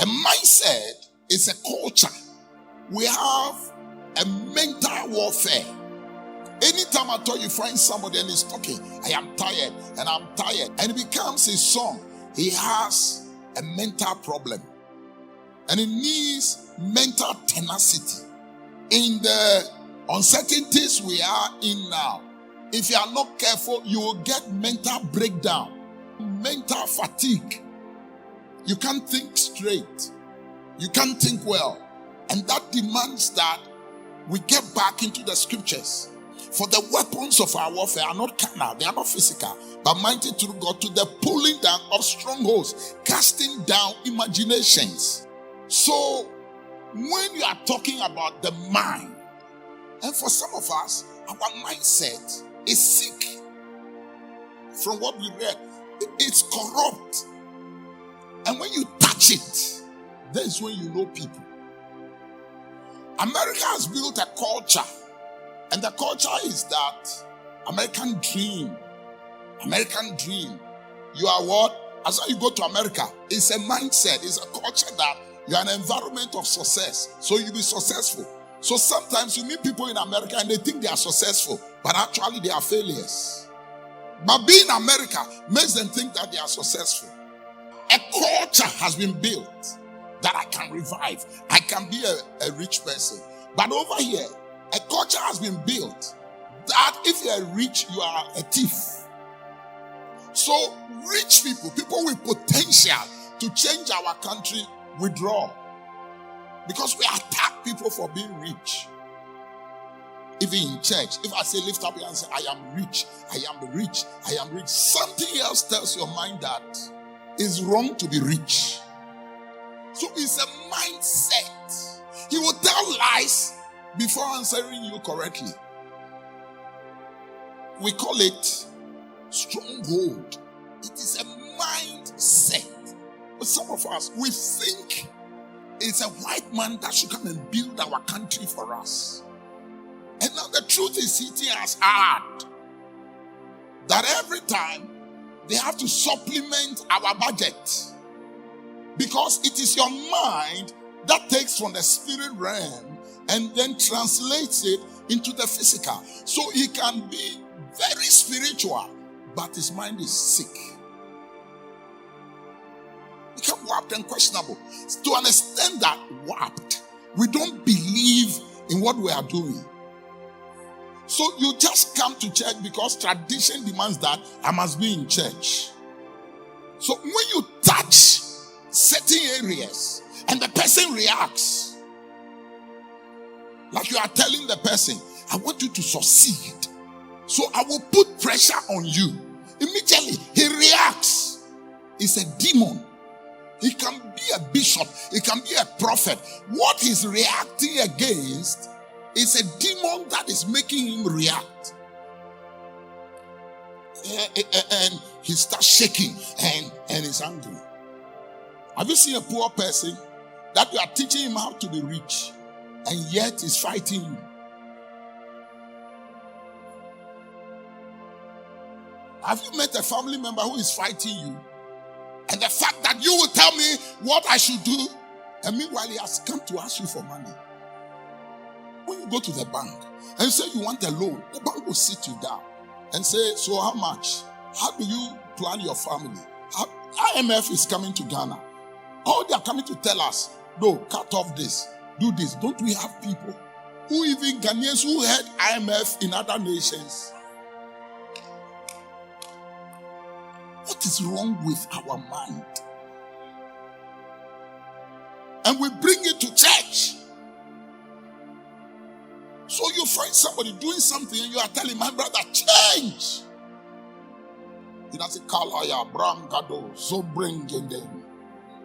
A mindset is a culture. We have a mental warfare. Anytime at all you find somebody and he's talking, I am tired and I'm tired, and it becomes his song, he has a mental problem. And it needs mental tenacity. In the uncertainties we are in now, if you are not careful, you will get mental breakdown, mental fatigue. You can't think straight. You can't think well. And that demands that we get back into the scriptures. For the weapons of our warfare are not carnal, they are not physical, but mighty through God to the pulling down of strongholds, casting down imaginations. So, when you are talking about the mind, and for some of us, our mindset is sick. From what we read, it's corrupt. And when you touch it, that's when you know people. America has built a culture, and the culture is that American dream. American dream. You are what? As you go to America, it's a mindset, it's a culture that you are an environment of success, so you'll be successful. So sometimes you meet people in America and they think they are successful, but actually they are failures. But being America makes them think that they are successful. A culture has been built that I can revive. I can be a rich person. But over here, a culture has been built that if you are rich, you are a thief. So rich people, people with potential to change our country, withdraw. Because we attack people for being rich. Even in church, if I say lift up your hand and say, I am rich, I am rich, I am rich, something else tells your mind that it's wrong to be rich. So it's a mindset. He will tell lies before answering you correctly. We call it stronghold. It is a mindset. But some of us, we think it's a white man that should come and build our country for us. And now the truth is hitting us hard. That every time they have to supplement our budget. Because it is your mind that takes from the spirit realm and then translates it into the physical. So he can be very spiritual, but his mind is sick. Become warped and questionable. To an extent that warped, we don't believe in what we are doing. So you just come to church because tradition demands that I must be in church. So when you touch certain areas and the person reacts, like you are telling the person, I want you to succeed, so I will put pressure on you. Immediately he reacts. It's a demon. He can be a bishop, he can be a prophet. What he's reacting against is a demon that is making him react. And he starts shaking and is angry. Have you seen a poor person that you are teaching him how to be rich, and yet he's fighting you? Have you met a family member who is fighting you? And the fact that you will tell me what I should do, and meanwhile he has come to ask you for money. When you go to the bank and say you want a loan, the bank will sit you down and say, so how much? How do you plan your family? IMF is coming to Ghana. Oh, they are coming to tell us, no, cut off this, do this. Don't we have people who, even Ghanaians who had IMF in other nations? What is wrong with our mind? And we bring it to church. So you find somebody doing something and you are telling my brother, change. He doesn't call Aya, Brangado, so bring in them.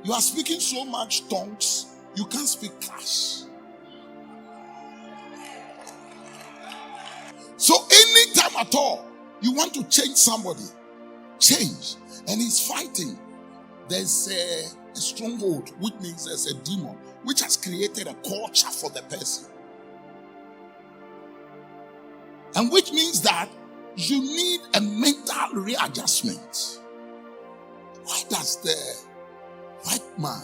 You are speaking so much tongues, you can't speak cash. So anytime at all, you want to change somebody, change. And he's fighting. There's a stronghold, which means there's a demon, which has created a culture for the person. And which means that you need a mental readjustment. Why does the white man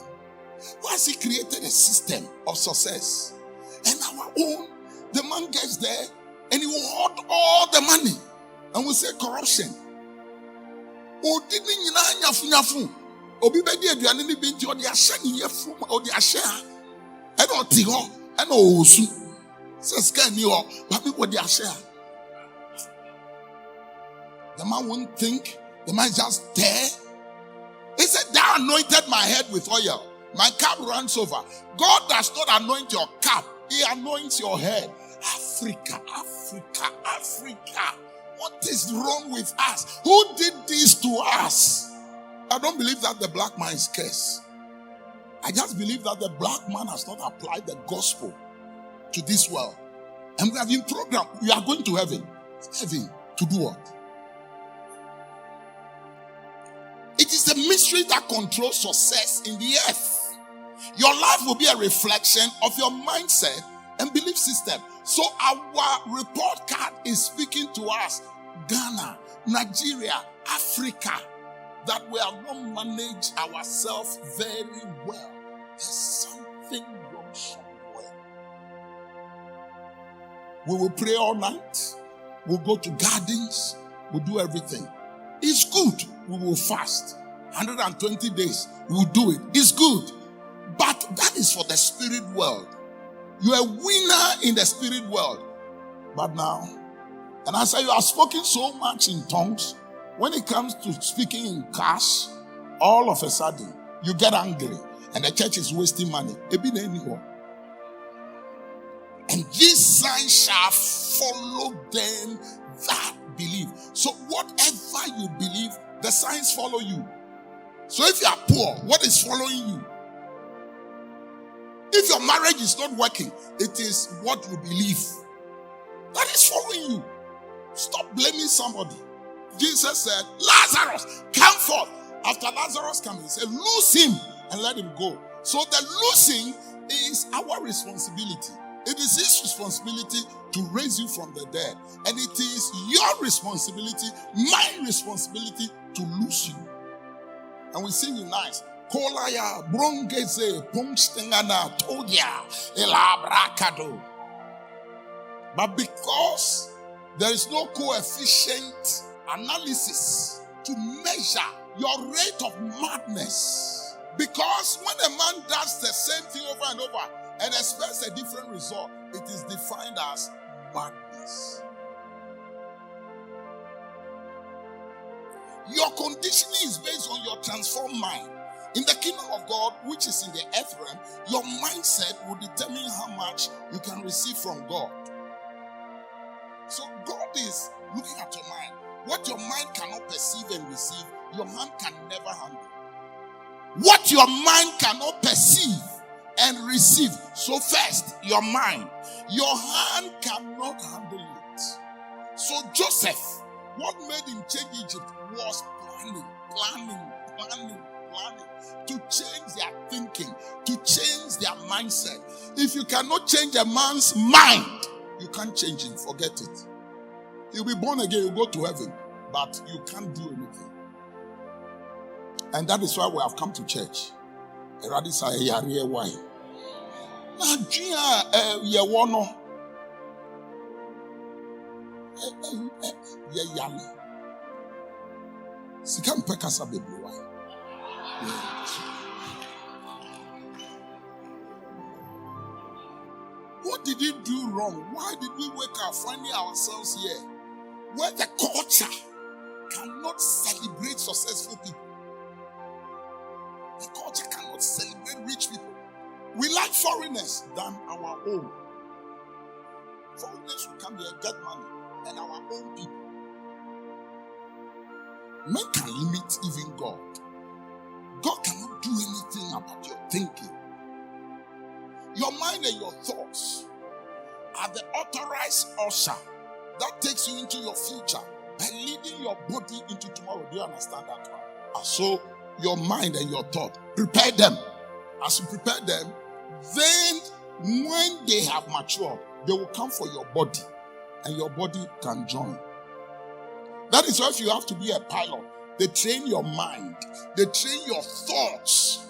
Why has he created a system of success? And our own, the man gets there and he will hoard all the money. And we say corruption. Oh, didn't you know? Obi bedi aduane ni binti odi ahye ni yefum odi ahye ha e no ti ho e no osu se scan ni ho ba me odi ahye ha. The man won't think, the man is just there. He said, thou anointed my head with oil, my cup runs over. God does not anoint your cup, he anoints your head. Africa, Africa, Africa. What is wrong with us? Who did this to us? I don't believe that the black man is cursed. I just believe that the black man has not applied the gospel to this world. And we have been programmed. We are going to heaven. Heaven to do what? It is the mystery that controls success in the earth. Your life will be a reflection of your mindset and belief system. So our report card is speaking to us. Ghana, Nigeria, Africa, that we have not managed ourselves very well. There's something wrong somewhere. We will pray all night. We'll go to gardens. We'll do everything. It's good. We will fast. 120 days. We'll do it. It's good. But that is for the spirit world. You're a winner in the spirit world. But now, and I say you have spoken so much in tongues. When it comes to speaking in cash, all of a sudden, you get angry. And the church is wasting money. And these signs shall follow them that believe. So whatever you believe, the signs follow you. So if you are poor, what is following you? If your marriage is not working, it is what you believe. That is following you. Stop blaming somebody. Jesus said, Lazarus, come forth. After Lazarus came, he said, loose him and let him go. So the loosing is our responsibility. It is his responsibility to raise you from the dead. And it is your responsibility, my responsibility to loose you. And we sing it nice. Kolaya, brongeze, pongstengana, todia, elabrakado. But because there is no coefficient analysis to measure your rate of madness. Because when a man does the same thing over and over and expects a different result, it is defined as madness. Your conditioning is based on your transformed mind. In the kingdom of God, which is in the earth realm, your mindset will determine how much you can receive from God. So God is looking at your mind. What your mind cannot perceive and receive, your hand can never handle. What your mind cannot perceive and receive, so first, your mind. Your hand cannot handle it. So Joseph, what made him change Egypt was planning to change their thinking, to change their mindset. If you cannot change a man's mind, you can't change him. Forget it. You'll be born again, you'll go to heaven, but you can't do anything. And that is why we have come to church. Why? What did he do wrong? Why did we wake up finding ourselves here where the culture cannot celebrate successful people? The culture cannot celebrate rich people. We like foreigners than our own. Foreigners will come here, get money, and our own people. Men can limit even God. God cannot do anything about your thinking. Your mind and your thoughts are the authorized usher that takes you into your future by leading your body into tomorrow. Do you understand that one? So your mind and your thought, prepare them. As you prepare them, then when they have matured, they will come for your body and your body can join. That is why if you have to be a pilot, they train your mind, they train your thoughts.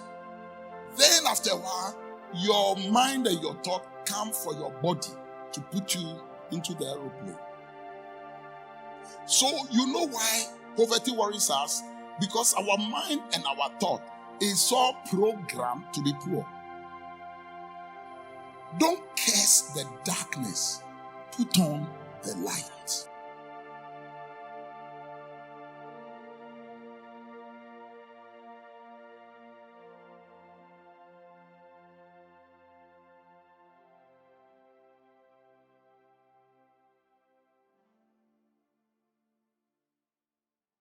Then after a while, your mind and your thought come for your body to put you into the aeroplane. So you know why poverty worries us? Because our mind and our thought is all programmed to be poor. Don't curse the darkness. Put on the light.